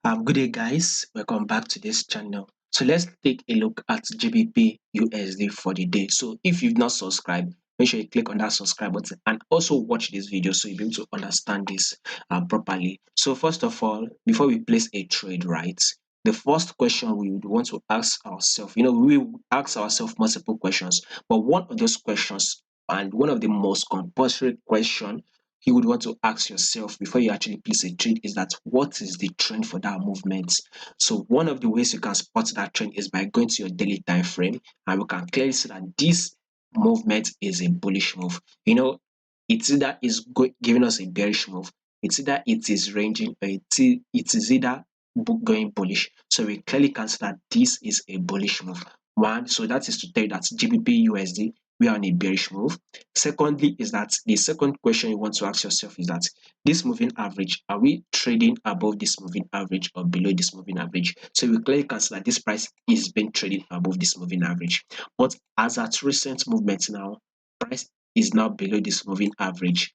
Good day, guys. Welcome back to this channel. So let's take a look at GBP USD for the day. So if you've not subscribed, make sure you click on that subscribe button and also watch this video so you'll be able to understand this properly. So first of all, before we place a trade, right, the first question we would want to ask ourselves, we ask ourselves multiple questions, but one of those questions and one of the most compulsory question you would want to ask yourself before you actually place a trade is that what is the trend for that movement? So one of the ways you can spot that trend is by going to your daily time frame, and we can clearly see that this movement is a bullish move. It's either giving us a bearish move, it's either it is ranging, or it is either going bullish. So we clearly can see that this is a bullish move. One, so that is to tell you that GBP USD, we are on a bearish move. Secondly, is that the second question you want to ask yourself is that this moving average, are we trading above this moving average or below this moving average? So we clearly can see that this price is being traded above this moving average. But as at recent movement now, price is now below this moving average.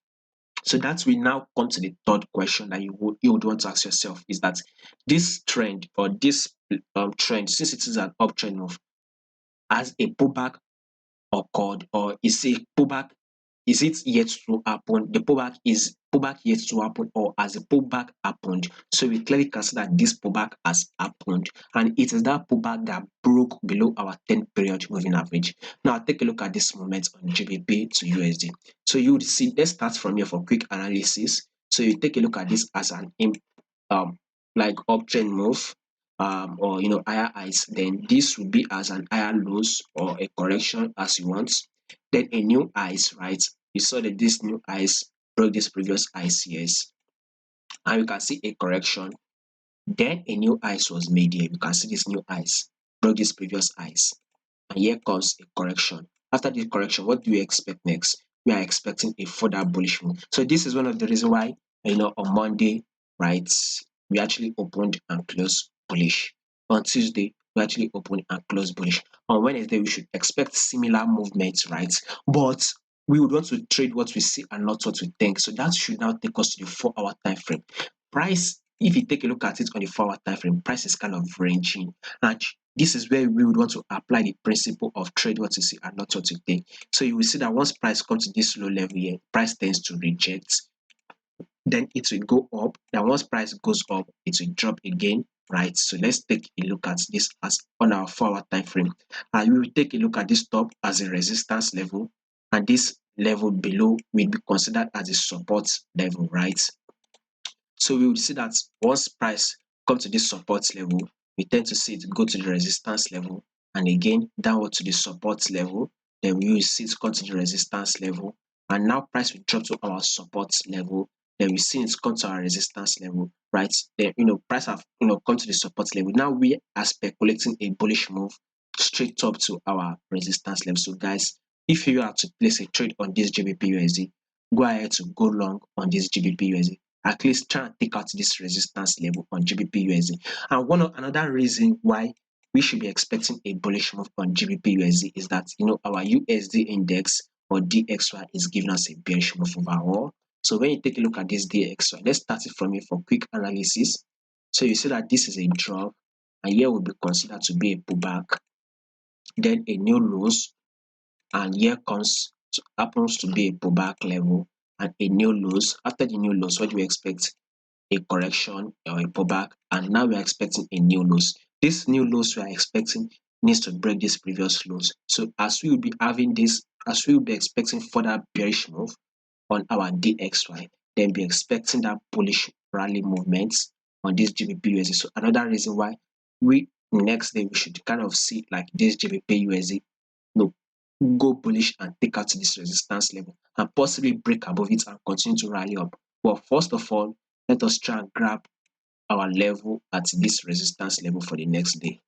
So that will now come to the third question that you would want to ask yourself is that this trend or this trend, since it is an uptrend move, has a pullback occurred, or is a pullback, is it yet to happen? The pullback yet to happen, or has a pullback happened? So we clearly can see that this pullback has happened, and it is that pullback that broke below our 10 period moving average. Now take a look at this moment on GBP to USD. So you would see, let's start from here for quick analysis. So you take a look at this as an like uptrend move, or higher highs, then this will be as an higher lows or a correction as you want. Then a new highs, right? You saw that this new highs broke this previous highs, yes, and you can see a correction. Then a new highs was made here. You can see this new highs broke this previous highs, and here comes a correction. After this correction, what do we expect next? We are expecting a further bullish move. So this is one of the reasons why on Monday, right, we actually opened and closed bullish. On Tuesday, we actually opened and closed bullish. On Wednesday, we should expect similar movements, right? But we would want to trade what we see and not what we think. So that should now take us to the 4-hour time frame. Price, if you take a look at it on the 4-hour time frame, price is kind of ranging, and this is where we would want to apply the principle of trade what you see and not what you think. So you will see that once price comes to this low level here, price tends to reject, then it will go up. Then once price goes up, it will drop again, right? So let's take a look at this as on our 4-hour time frame, and we will take a look at this top as a resistance level, and this level below will be considered as a support level, right? So we will see that once price comes to this support level, we tend to see it go to the resistance level, and again downward to the support level. Then we will see it come to the resistance level, and now price will drop to our support level. Then we see it come to our resistance level, right? Then price have come to the support level. Now we are speculating a bullish move straight up to our resistance level. So guys, if you are to place a trade on this GBP USD, go ahead to go long on this GBP USD. At least try and take out this resistance level on GBP USD. And another reason why we should be expecting a bullish move on GBP USD is that our USD index or DXY is giving us a bearish move overall. So when you take a look at this DXY, let's start it from here for quick analysis. So you see that this is a drop, and here will be considered to be a pullback, then a new lows, and here happens to be a pullback level and a new lows. After the new lows, what do we expect? A correction or a pullback, and now we are expecting a new lows. This new lows we are expecting needs to break this previous lows. So as we will be having this, as we will be expecting further bearish move on our DXY, then be expecting that bullish rally movements on this GBP USD. So another reason why we next day we should kind of see like this GBP USD go bullish and take out this resistance level and possibly break above it and continue to rally up. But first of all, let us try and grab our level at this resistance level for the next day.